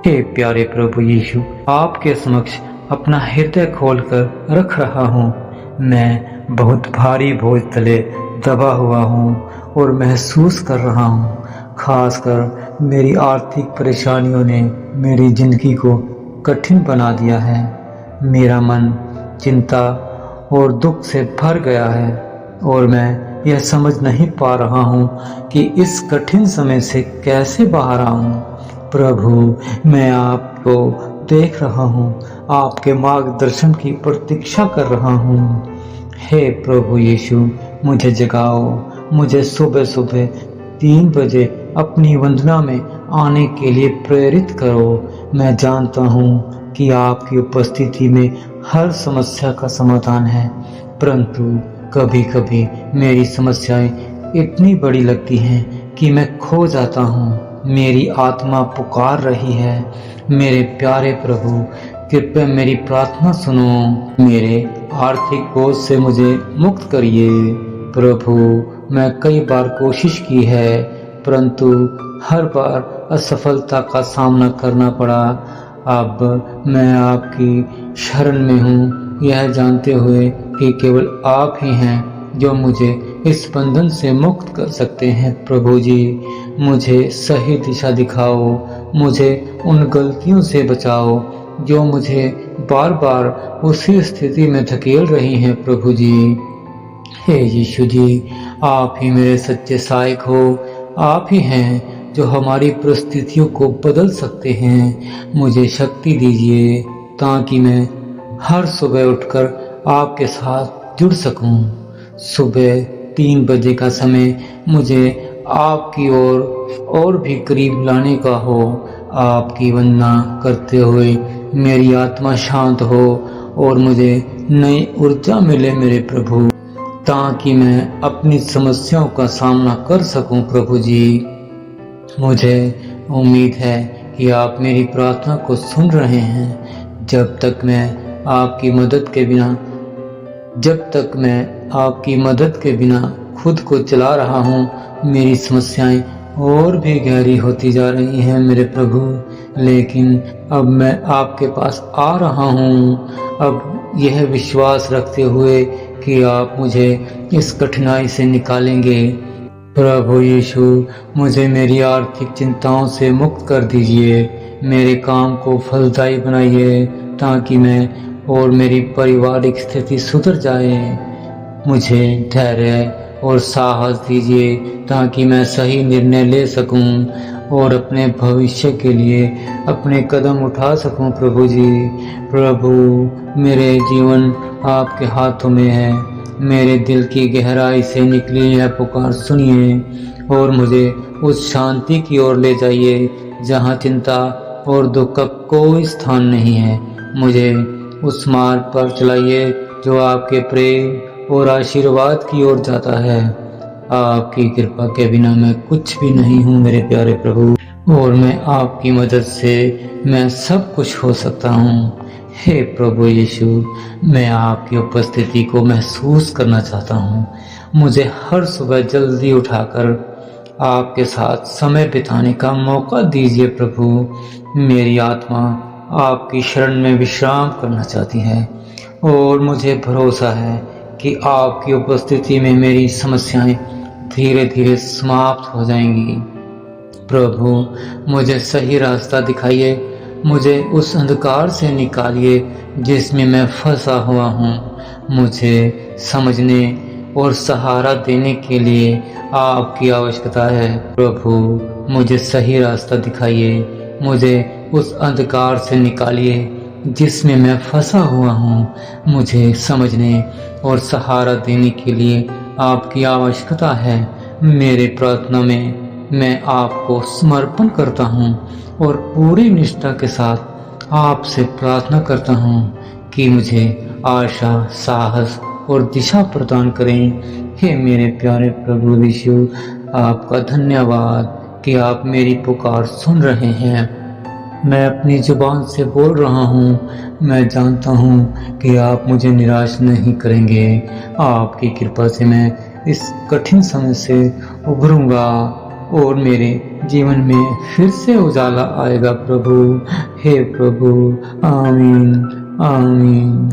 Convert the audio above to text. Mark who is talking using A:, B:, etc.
A: हे प्यारे प्रभु यीशु, आपके समक्ष अपना हृदय खोलकर रख रहा हूँ। मैं बहुत भारी बोझ तले दबा हुआ हूँ और महसूस कर रहा हूँ, खासकर मेरी आर्थिक परेशानियों ने मेरी जिंदगी को कठिन बना दिया है। मेरा मन चिंता और दुख से भर गया है और मैं यह समझ नहीं पा रहा हूँ कि इस कठिन समय से कैसे बाहर आऊँ। प्रभु, मैं आपको देख रहा हूँ, आपके मार्गदर्शन की प्रतीक्षा कर रहा हूँ। हे प्रभु यीशु, मुझे जगाओ, मुझे सुबह सुबह 3 बजे अपनी वंदना में आने के लिए प्रेरित करो। मैं जानता हूँ कि आपकी उपस्थिति में हर समस्या का समाधान है, परंतु कभी कभी मेरी समस्याएं इतनी बड़ी लगती हैं कि मैं खो जाता हूँ। मेरी आत्मा पुकार रही है। मेरे प्यारे प्रभु, कृपया मेरी प्रार्थना सुनो। मेरे आर्थिक बोझ से मुझे मुक्त करिए। प्रभु, मैं कई बार कोशिश की है, परंतु हर बार असफलता का सामना करना पड़ा। अब मैं आपकी शरण में हूँ, यह जानते हुए कि केवल आप ही हैं जो मुझे इस बंधन से मुक्त कर सकते हैं। प्रभु जी, मुझे सही दिशा दिखाओ, मुझे उन गलतियों से बचाओ जो मुझे बार बार उसी स्थिति में धकेल रही हैं। प्रभु जी, हे यीशु जी, आप ही मेरे सच्चे सहायक हो। आप ही हैं जो हमारी परिस्थितियों को बदल सकते हैं। मुझे शक्ति दीजिए ताकि मैं हर सुबह उठकर आपके साथ जुड़ सकूं। सुबह 3 बजे का समय मुझे आपकी ओर और भी करीब लाने का हो। आपकी वंदना करते हुए मेरी आत्मा शांत हो और मुझे नई ऊर्जा मिले मेरे प्रभु, ताकि मैं अपनी समस्याओं का सामना कर सकूं। प्रभु जी, मुझे उम्मीद है कि आप मेरी प्रार्थना को सुन रहे हैं। जब तक मैं आपकी मदद के बिना खुद को चला रहा हूँ, मेरी समस्याएं और भी गहरी होती जा रही हैं मेरे प्रभु। लेकिन अब मैं आपके पास आ रहा हूँ, अब यह विश्वास रखते हुए कि आप मुझे इस कठिनाई से निकालेंगे। प्रभु यीशु, मुझे मेरी आर्थिक चिंताओं से मुक्त कर दीजिए। मेरे काम को फलदायी बनाइए ताकि मैं और मेरी पारिवारिक स्थिति सुधर जाए। मुझे धैर्य और साहस दीजिए ताकि मैं सही निर्णय ले सकूं और अपने भविष्य के लिए अपने कदम उठा सकूं। प्रभु जी, प्रभु, मेरे जीवन आपके हाथों में है। मेरे दिल की गहराई से निकली यह पुकार सुनिए और मुझे उस शांति की ओर ले जाइए जहां चिंता और दुख का कोई स्थान नहीं है। मुझे उस मार्ग पर चलाइए जो आपके प्रेम और आशीर्वाद की ओर जाता है। आपकी कृपा के बिना मैं कुछ भी नहीं हूँ मेरे प्यारे प्रभु, और मैं आपकी मदद से मैं सब कुछ हो सकता हूँ। हे प्रभु यीशु, मैं आपकी उपस्थिति को महसूस करना चाहता हूँ। मुझे हर सुबह जल्दी उठाकर आपके साथ समय बिताने का मौका दीजिए। प्रभु, मेरी आत्मा आपकी शरण में विश्राम करना चाहती है और मुझे भरोसा है कि आपकी उपस्थिति में मेरी समस्याएं धीरे धीरे समाप्त हो जाएंगी। प्रभु, मुझे सही रास्ता दिखाइए, मुझे उस अंधकार से निकालिए जिसमें मैं फंसा हुआ हूँ। मुझे समझने और सहारा देने के लिए आपकी आवश्यकता है। प्रभु, मुझे सही रास्ता दिखाइए, मुझे उस अंधकार से निकालिए जिसमें मैं फंसा हुआ हूँ। मुझे समझने और सहारा देने के लिए आपकी आवश्यकता है। मेरे प्रार्थना में मैं आपको समर्पण करता हूँ और पूरी निष्ठा के साथ आपसे प्रार्थना करता हूँ कि मुझे आशा, साहस और दिशा प्रदान करें। हे मेरे प्यारे प्रभु यीशु, आपका धन्यवाद कि आप मेरी पुकार सुन रहे हैं। मैं अपनी जुबान से बोल रहा हूँ। मैं जानता हूँ कि आप मुझे निराश नहीं करेंगे। आपकी कृपा से मैं इस कठिन समय से उभरूंगा और मेरे जीवन में फिर से उजाला आएगा प्रभु। हे प्रभु, आमीन आमीन।